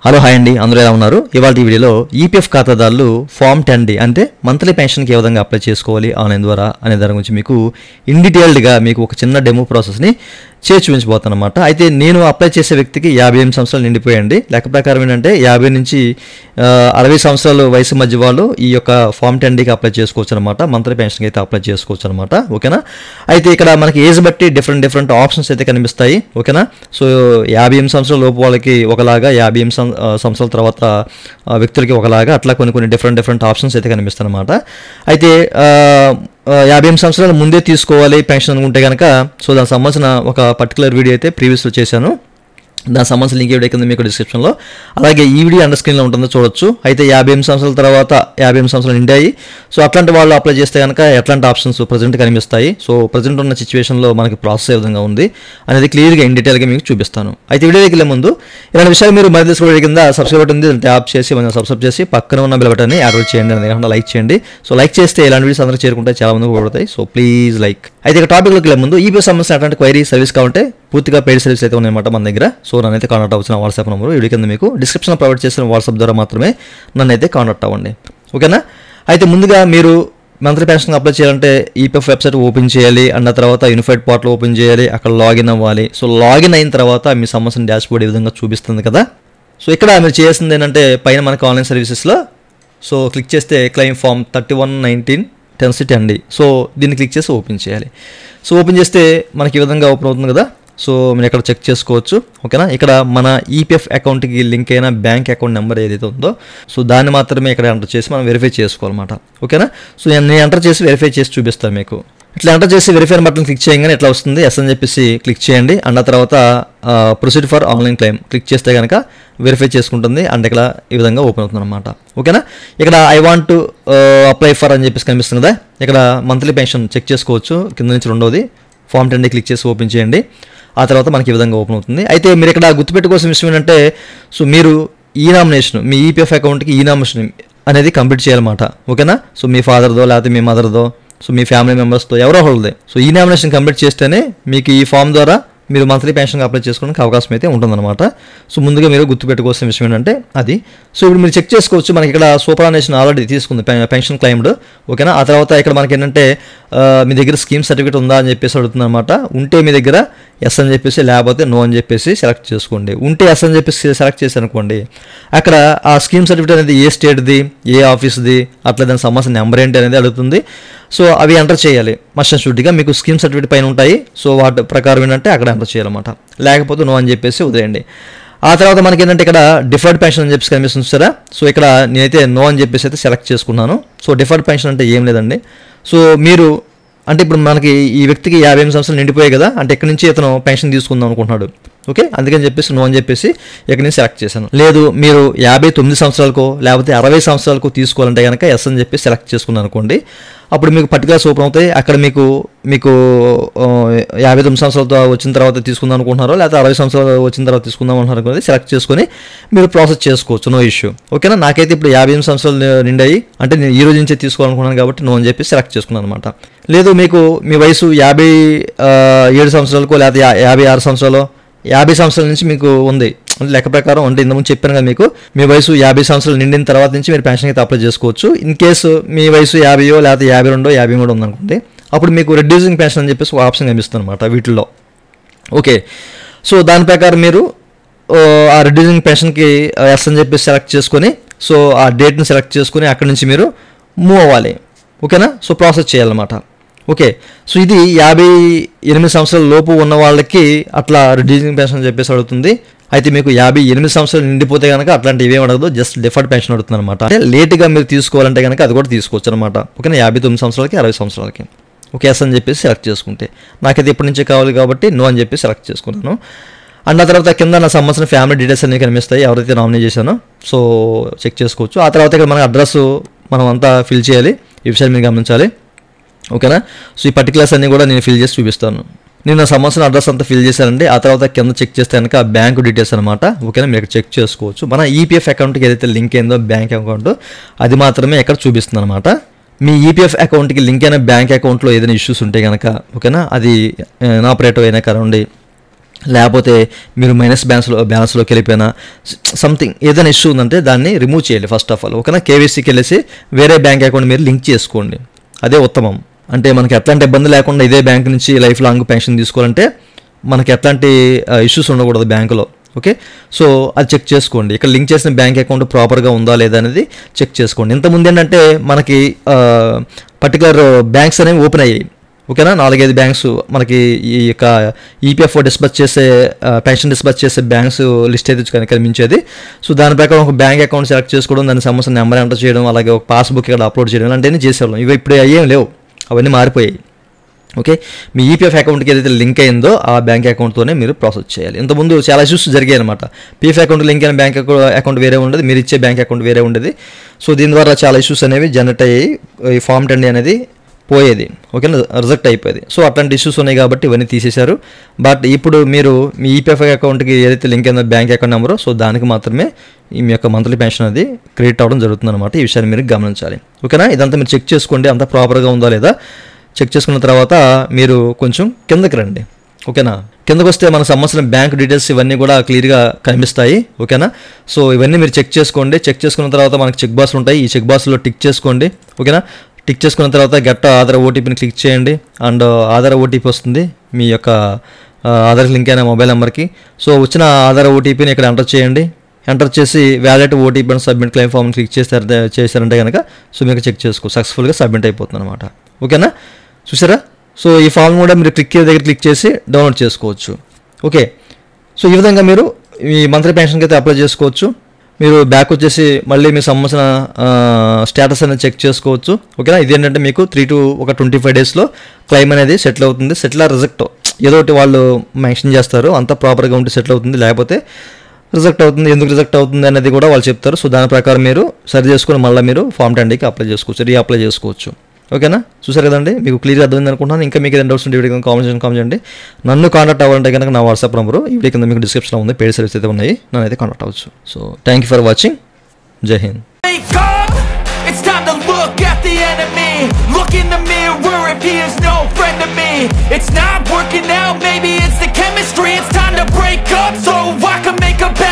Hello hi అండి, అందరూ ఎలా ఉన్నారు? ఇవాళ ఈ వీడియోలో ఈపీఎఫ్ ఖాతాదారులు ఫామ్ 10D అంటే మంత్లీ పెన్షన్కి ఏ విధంగా అప్లై చేసుకోవాలి ఆన్లైన్ ద్వారా అనే దాని గురించి మీకు ఇన్ డీటెయిల్డ్గా మీకు ఒక చిన్న డెమో ప్రాసెస్ని చేసి చూపించబోతాను అనమాట. అయితే నేను అప్లై చేసే వ్యక్తికి 58 సంవత్సరాలు నిండిపోయండి. లెక్క ప్రకారం ఏంటంటే 50 నుంచి 60 సంవత్సరాల వయసు మధ్య వాళ్ళు ఈ యొక్క ఫామ్ 10Dకి అప్లై చేసుకోవచ్చు అనమాట. మంత్లీ పెన్షన్కి అయితే అప్లై చేసుకోవచ్చు అనమాట. ఓకేనా? అయితే ఇక్కడ మనకి ఏజ్ బట్టి డిఫరెంట్ ఆప్షన్స్ అయితే కనిపిస్తాయి. ఓకేనా? సో 58 సంవత్సరాల లోపు వాళ్ళకి ఒకలాగా, 58 సంవత్సరాల తర్వాత వ్యక్తులకి ఒకలాగా, అట్లా కొన్ని డిఫరెంట్ ఆప్షన్స్ అయితే కనిపిస్తాయి అనమాట. అయితే 58 సంవత్సరాల ముందే తీసుకోవాలి పెన్షన్ అనుకుంటే కనుక సో దానికి సంబంధించిన ఒక పర్టికులర్ వీడియో అయితే ప్రీవియస్లో చేశాను. దానికి సంబంధించిన లింక్ వీడియో కింద మీకు డిస్క్రిప్షన్లో, అలాగే ఈ వీడియో అండర్ స్క్రీన్లో ఉంటుందో చూడొచ్చు. అయితే 58 సంవత్సరాల తర్వాత 58 సంవత్సరాలు నిండాయి. సో అట్లాంటి వాళ్ళు అప్లై చేస్తే కనుక ఎట్లాంటి ఆప్షన్స్ ప్రజెంట్ కనిపిస్తాయి, సో ప్రజెంట్ ఉన్న సిచ్యువేషన్లో మనకి ప్రాసెస్ ఏ విధంగా ఉంది అనేది క్లియర్గా ఇన్ డీటెయిల్గా మీకు చూపిస్తాను. అయితే వీడియోకి వెళ్ళే ముందు ఇలాంటి విషయాలు మీరు మరి తెలుసుకోవడం కింద సబ్స్క్రైబ్ బటన్ ఉంది, ట్యాప్ చేసి మనం సబ్స్క్రైబ్ చేసి పక్కన ఉన్న బెల్ బటన్ని యాక్టివేట్ చేయండి, అందుకంటే లైక్ చేయండి. సో లైక్ చేస్తే ఇలాంటి వీడియోస్ అందరూ చేరుకుంటే చాలా మందికి ఉపయోగపడతాయి. So please like. అయితే ఇక టాపిక్లోకి వెళ్ళే ముందు ఈపీఎఫ్ సంబంధించిన అట్లాంటి క్వైరీ సర్వీస్ కావాలంటే పూర్తిగా పెయిడ్ సర్వీస్ అయితే ఉన్నాయన్నమాట మన దగ్గర. సో నన్నైతే కాంటాక్ట్ అవ్వాల్సిన వాట్సాప్ నెంబర్ వీడియో కింద మీకు డిస్క్రిప్షన్లో ప్రొవైడ్ చేసిన వాట్సాప్ ద్వారా మాత్రమే నన్ను అయితే కాంటాక్ట్ అవ్వండి. ఓకేనా? అయితే ముందుగా మీరు మంత్లీ పెన్షన్ అప్లై చేయాలంటే ఈపీఎఫ్ వెబ్సైట్ ఓపెన్ చేయాలి, అన్న తర్వాత యూనిఫైడ్ పోర్టల్ ఓపెన్ చేయాలి, అక్కడ లాగిన్ అవ్వాలి. సో లాగిన్ అయిన తర్వాత మీ సంబంధించిన డాష్ బోర్డ్ ఈ విధంగా చూపిస్తుంది కదా. సో ఇక్కడ మీరు చేయాల్సింది ఏంటంటే పైన మనకి ఆన్లైన్ సర్వీసెస్లో సో క్లిక్ చేస్తే క్లెయిమ్ ఫామ్ 3119 10C10D. సో దీన్ని క్లిక్ చేసి ఓపెన్ చేయాలి. సో ఓపెన్ చేస్తే మనకి ఈ విధంగా ఓపెన్ అవుతుంది కదా. సో మీరు ఇక్కడ చెక్ చేసుకోవచ్చు. ఓకేనా? ఇక్కడ మన ఈపీఎఫ్ అకౌంట్కి లింక్ అయిన బ్యాంక్ అకౌంట్ నెంబర్ ఏదైతే ఉందో సో దాన్ని మాత్రమే ఇక్కడ ఎంటర్ చేసి మనం వెరిఫై చేసుకోవాలన్నమాట. ఓకేనా? సో నేను ఎంటర్ చేసి వెరిఫై చేసి చూపిస్తాను మీకు. ఇట్లా ఎంటర్ చేసి వెరిఫై బటన్ క్లిక్ చేయగానే ఎట్లా వస్తుంది, ఎస్ అని చెప్పేసి క్లిక్ చేయండి. అన్న తర్వాత proceed for online claim click చేస్తే కనుక వెరిఫై చేసుకుంటుంది. అండ్ ఇక్కడ ఈ విధంగా ఓపెన్ అవుతుంది అనమాట. ఓకేనా? ఇక్కడ I want to apply for అని చెప్పేసి కనిపిస్తుంది కదా. ఇక్కడ మంత్లీ పెన్షన్ చెక్ చేసుకోవచ్చు. కింద నుంచి రెండోది ఫామ్ 10D క్లిక్ చేసి ఓపెన్ చేయండి. ఆ తర్వాత మనకి ఈ విధంగా ఓపెన్ అవుతుంది. అయితే మీరు ఇక్కడ గుర్తుపెట్టుకోవాల్సిన విషయం ఏంటంటే సో మీరు ఈ నామినేషన్ మీ ఈపీఎఫ్ అకౌంట్కి ఈ నామినేషన్ అనేది కంప్లీట్ చేయాలన్నమాట. ఓకేనా? సో మీ ఫాదర్దో లేకపోతే మీ మదర్దో సో మీ ఫ్యామిలీ మెంబర్స్తో ఎవరో ఒకరిదే సో ఈ నామినేషన్ కంప్లీట్ చేస్తేనే మీకు ఈ ఫామ్ ద్వారా మీరు మంత్లీ పెన్షన్ అప్లై చేసుకోవడానికి అవకాశం అయితే ఉంటుందన్నమాట. సో ముందుగా మీరు గుర్తుపెట్టుకోవాల్సిన విషయం ఏంటంటే అది. సో ఇప్పుడు మీరు చెక్ చేసుకోవచ్చు. మనకి ఇక్కడ సూపరానేషన్ ఆల్రెడీ తీసుకుంది పెన్షన్ క్లైమ్డ్. ఓకేనా? ఆ తర్వాత ఇక్కడ మనకి ఏంటంటే మీ దగ్గర స్కీమ్ సర్టిఫికేట్ ఉందా అని చెప్పేసి అడుగుతుంది అనమాట. ఉంటే మీ దగ్గర ఎస్ అని చెప్పేసి, లేకపోతే నో అని చెప్పేసి సెలెక్ట్ చేసుకోండి. ఉంటే ఎస్ అని చెప్పేసి సెలెక్ట్ చేసి అనుకోండి, అక్కడ ఆ స్కీమ్ సర్టిఫికేట్ అనేది ఏ స్టేట్ది, ఏ ఆఫీస్ది, అట్లా దానికి సంబంధించిన నెంబర్ ఏంటి అనేది అడుగుతుంది. సో అవి ఎంటర్ చేయాలి మస్ట్ అండ్ షుడ్గా. మీకు స్కీమ్ సర్టిఫికేట్ పైన ఉంటాయి. సో వాటి ప్రకారం ఏంటంటే అక్కడ ఎంటర్ చేయాలన్నమాట. లేకపోతే నో అని చెప్పేసి వదిలేయండి. ఆ తర్వాత మనకి ఏంటంటే ఇక్కడ డిఫర్డ్ పెన్షన్ అని చెప్పేసి కనిపిస్తుంది సరే. సో ఇక్కడ నేనైతే నో అని చెప్పేసి అయితే సెలెక్ట్ చేసుకున్నాను. సో డిఫర్డ్ పెన్షన్ అంటే ఏం లేదండి. సో మీరు అంటే ఇప్పుడు మనకి ఈ వ్యక్తికి 58 సంవత్సరాలు నిండిపోయాయి కదా, అంటే ఎక్కడి నుంచి ఇతను పెన్షన్ తీసుకుందాం అనుకుంటున్నాడు. ఓకే, అందుకని చెప్పేసి నో అని చెప్పేసి ఇక్కడ నుంచి సెలెక్ట్ చేశాను. లేదు మీరు 59 సంవత్సరాలకో లేకపోతే 60 సంవత్సరాలకు తీసుకోవాలంటే కనుక ఎస్ అని చెప్పి సెలెక్ట్ చేసుకున్నాను అనుకోండి. అప్పుడు మీకు పర్టికులర్స్ ఓపెన్ అవుతాయి. అక్కడ మీకు 59 సంవత్సరాలతో వచ్చిన తర్వాత తీసుకుందాం అనుకుంటున్నారో లేకపోతే 60 సంవత్సరాలు వచ్చిన తర్వాత తీసుకుందాం అనుకుంటున్నారు అనేది సెలెక్ట్ చేసుకొని మీరు ప్రాసెస్ చేసుకోవచ్చు. No issue. ఓకేనా? నాకైతే ఇప్పుడు 58 సంవత్సరాలు నిండాయి, అంటే నేను ఈ రోజు నుంచే తీసుకోవాలనుకున్నాను కాబట్టి నో అని చెప్పి సెలెక్ట్ చేసుకున్నాను అనమాట. లేదు మీకు మీ వయసు 57 సంవత్సరాలకో లేకపోతే 56 సంవత్సరాలు 50 సంవత్సరాల నుంచి మీకు ఉంది అంటే లెక్క ప్రకారం అంటే ఇంతకుముందు చెప్పాను కదా మీకు, మీ వయసు 50 సంవత్సరాలు నిండిన తర్వాత నుంచి మీరు పెన్షన్ అయితే అప్లై చేసుకోవచ్చు. ఇన్ కేసు మీ వయసు 50 లేకపోతే 52 53 ఉందనుకోండి, అప్పుడు మీకు రెడ్యూసింగ్ పెన్షన్ అని చెప్పేసి ఒక ఆప్షన్ కనిపిస్తుంది అనమాట వీటిల్లో. ఓకే, సో దాని ప్రకారం మీరు ఆ రెడ్యూసింగ్ పెన్షన్కి ఎస్ అని చెప్పేసి సెలెక్ట్ చేసుకొని సో ఆ డేట్ని సెలెక్ట్ చేసుకొని అక్కడి నుంచి మీరు మూవ్ అవ్వాలి. ఓకేనా? సో ప్రాసెస్ చేయాలన్నమాట. ఓకే, సో ఇది 58 సంవత్సరాల లోపు ఉన్న వాళ్ళకి అట్లా రిడ్యూసింగ్ పెన్షన్ అని చెప్పేసి అడుగుతుంది. అయితే మీకు 58 సంవత్సరాలు నిండిపోతే కనుక అట్లాంటి ఇవేం అడగదు, జస్ట్ డిఫర్డ్ పెన్షన్ అడుగుతుంది అనమాట. అంటే లేట్గా మీరు తీసుకోవాలంటే కనుక అది కూడా తీసుకోవచ్చు అనమాట. ఓకేనా? 59 సంవత్సరాలకి 60 సంవత్సరాలకి ఓకే ఎస్ అని చెప్పేసి సెలెక్ట్ చేసుకుంటే, నాకైతే ఎప్పటి నుంచే కావాలి కాబట్టి నో అని చెప్పి సెలెక్ట్ చేసుకున్నాను. అండ్ ఆ తర్వాత కింద నా సంబంధించిన ఫ్యామిలీ డీటెయిల్స్ అన్నీ కనిపిస్తాయి, ఎవరైతే నామినేట్ చేశానో సో చెక్ చేసుకోవచ్చు. ఆ తర్వాత ఇక్కడ మన అడ్రస్ మనం అంతా ఫిల్ చేయాలి. ఈ విషయాలు మీరు గమనించాలి. ఓకేనా? సో ఈ పర్టికులర్స్ అన్నీ కూడా నేను ఫిల్ చేసి చూపిస్తాను. నేను నా సంబంధించిన అడ్రస్ అంతా ఫిల్ చేశానండి. ఆ తర్వాత కింద చెక్ చేస్తే కనుక బ్యాంకు డీటెయిల్స్ అనమాట. ఓకేనా? మీరు ఇక్కడ చెక్ చేసుకోవచ్చు. మన ఈపీఎఫ్ అకౌంట్కి ఏదైతే లింక్ అయిందో బ్యాంక్ అకౌంట్ అది మాత్రమే ఇక్కడ చూపిస్తుంది అనమాట. మీ ఈపీఎఫ్ అకౌంట్కి లింక్ అయిన బ్యాంక్ అకౌంట్లో ఏదైనా ఇష్యూస్ ఉంటే కనుక ఓకేనా, అది ఆపరేటివ్ అయినా కానివ్వండి లేకపోతే మీరు మైనస్ బ్యాలెన్స్లోకి వెళ్ళిపోయినా సంథింగ్ ఏదైనా ఇష్యూ ఉందంటే దాన్ని రిమూవ్ చేయాలి ఫస్ట్ ఆఫ్ ఆల్. ఓకేనా, కేవైసీకి వెళ్ళేసి వేరే బ్యాంక్ అకౌంట్ మీరు లింక్ చేసుకోండి, అదే ఉత్తమం. అంటే మనకి ఎట్లాంటి ఇబ్బంది లేకుండా ఇదే బ్యాంక్ నుంచి లైఫ్ లాంగ్ పెన్షన్ తీసుకోవాలంటే మనకి ఎట్లాంటి ఇష్యూస్ ఉండకూడదు బ్యాంకులో. ఓకే, సో అది చెక్ చేసుకోండి. ఇక్కడ లింక్ చేసిన బ్యాంక్ అకౌంట్ ప్రాపర్గా ఉందా లేదా అనేది చెక్ చేసుకోండి. ఇంతకుముందు ఏంటంటే మనకి పర్టికులర్ బ్యాంక్స్ అనేవి ఓపెన్ అయ్యాయి. ఓకేనా, 4-5 బ్యాంక్స్ మనకి ఈ యొక్క ఈపీఎఫ్ఓ డిస్బర్స్ చేసే పెన్షన్ డిస్బర్స్ చేసే బ్యాంక్స్ లిస్ట్ అయితే కనిపించేది. సో దాని ప్రకారం ఒక బ్యాంక్ అకౌంట్ సెలెక్ట్ చేసుకోవడం, దాని సంబంధించిన నెంబర్ ఎంటర్ చేయడం, అలాగే ఒక పాస్బుక్ ఇక్కడ అప్లోడ్ చేయడం అలాంటివన్నీ చేసేవాళ్ళం. ఇవి ఇప్పుడు అయ్యేం లేవు, అవన్నీ మారిపోయాయి. ఓకే, మీ ఈపీఎఫ్ అకౌంట్కి ఏదైతే లింక్ అయిందో ఆ బ్యాంక్ అకౌంట్తోనే మీరు ప్రాసెస్ చేయాలి. ఇంతకుముందు చాలా ఇష్యూస్ జరిగాయి అనమాట. పీఎఫ్ అకౌంట్ లింక్ అయిన బ్యాంక్ అకౌంట్ వేరే ఉండేది, మీరు ఇచ్చే బ్యాంక్ అకౌంట్ వేరే ఉండేది. సో దీని ద్వారా చాలా ఇష్యూస్ అనేవి జనరేట్ అయ్యాయి, ఈ ఫామ్ 10 అనేది పోయేది. ఓకేనా, రిజెక్ట్ అయిపోయేది. సో అట్లాంటి ఇష్యూస్ ఉన్నాయి కాబట్టి ఇవన్నీ తీసేశారు. బట్ ఇప్పుడు మీరు మీ ఈపీఎఫ్ అకౌంట్కి ఏదైతే లింక్ అయిందో బ్యాంక్ అకౌంట్ నెంబరో, సో దానికి మాత్రమే మీ యొక్క మంత్లీ పెన్షన్ అది క్రెడిట్ అవ్వడం జరుగుతుంది అనమాట. ఈ విషయాన్ని మీరు గమనించాలి. ఓకేనా, ఇదంతా మీరు చెక్ చేసుకోండి, అంతా ప్రాపర్గా ఉందా లేదా చెక్ చేసుకున్న తర్వాత మీరు కొంచెం కిందకి రండి. ఓకేనా, కిందకు వస్తే మనకు సంబంధించిన బ్యాంక్ డీటెయిల్స్ ఇవన్నీ కూడా క్లియర్గా కనిపిస్తాయి. ఓకేనా, సో ఇవన్నీ మీరు చెక్ చేసుకోండి. చెక్ చేసుకున్న తర్వాత మనకి చెక్ బాక్స్లు ఉంటాయి, ఈ చెక్ బాక్స్లో టిక్ చేసుకోండి. ఓకేనా, టిక్ చేసుకున్న తర్వాత గెట్ ఆధార్ ఓటీపీని క్లిక్ చేయండి. అండ్ ఆధార్ ఓటీపీ వస్తుంది మీ యొక్క ఆధార్ లింక్ అయిన మొబైల్ నెంబర్కి. సో వచ్చిన ఆధార్ ఓటీపీని ఇక్కడ ఎంటర్ చేయండి. ఎంటర్ చేసి వ్యాలిడ్ ఓటీపీ అని సబ్మిట్ క్లెయిమ్ ఫామ్ క్లిక్ చేశారంటే కనుక సో మీకు చెక్ సక్సెస్ఫుల్గా సబ్మిట్ అయిపోతుంది అనమాట. ఓకేనా, చూసారా? సో ఈ ఫామ్ కూడా మీరు దగ్గర క్లిక్ చేసి డౌన్లోడ్ చేసుకోవచ్చు. ఓకే, సో ఈ విధంగా మీరు ఈ మంత్లీ పెన్షన్కి అయితే అప్లై చేసుకోవచ్చు. మీరు బ్యాక్ వచ్చేసి మళ్ళీ మీకు సంబంధించిన స్టేటస్ అనేది చెక్ చేసుకోవచ్చు. ఓకేనా, ఇదేంటంటే మీకు 3 to 25 డేస్లో క్లెయిమ్ అనేది సెటిల్ అవుతుంది. సెటిల్ రిజెక్ట్ ఏదో ఒకటి వాళ్ళు మెన్షన్ చేస్తారు, అంతా ప్రాపర్గా ఉంటే సెటిల్ అవుతుంది, లేకపోతే రిజెక్ట్ అవుతుంది. ఎందుకు రిజెక్ట్ అవుతుంది అనేది కూడా వాళ్ళు చెప్తారు. సో దాని ప్రకారం మీరు సరి చేసుకుని మళ్ళీ మీరు ఫామ్ 10కి అప్లై చేసుకోవచ్చు, రీఅప్లై చేసుకోవచ్చు. ఓకేనా, చూసారు కదండి, మీకు క్లియర్గా అర్థమైంది అనుకుంటున్నాను. ఇంకా మీకు ఏదైనా డౌట్స్ ఉంటే వీడియో కింద కామెంట్ చేయండి. నన్ను కాంటాక్ట్ అవ్వాలంటే కనుక నా వాట్సాప్ నెంబరు ఈ వీడియో కింద మీకు డిస్క్రిప్షన్లో ఉంది, పెయిడ్ సర్వీస్ అయితే ఉన్నాయి, నన్ను అయితే కాంటాక్ట్ అవ్వచ్చు. So thank you for watching. జై Hind. It's time to look at the enemy. Look in the mirror if he is no friend to me. It's not working out, maybe it's the chemistry. It's time to break up so I can make a better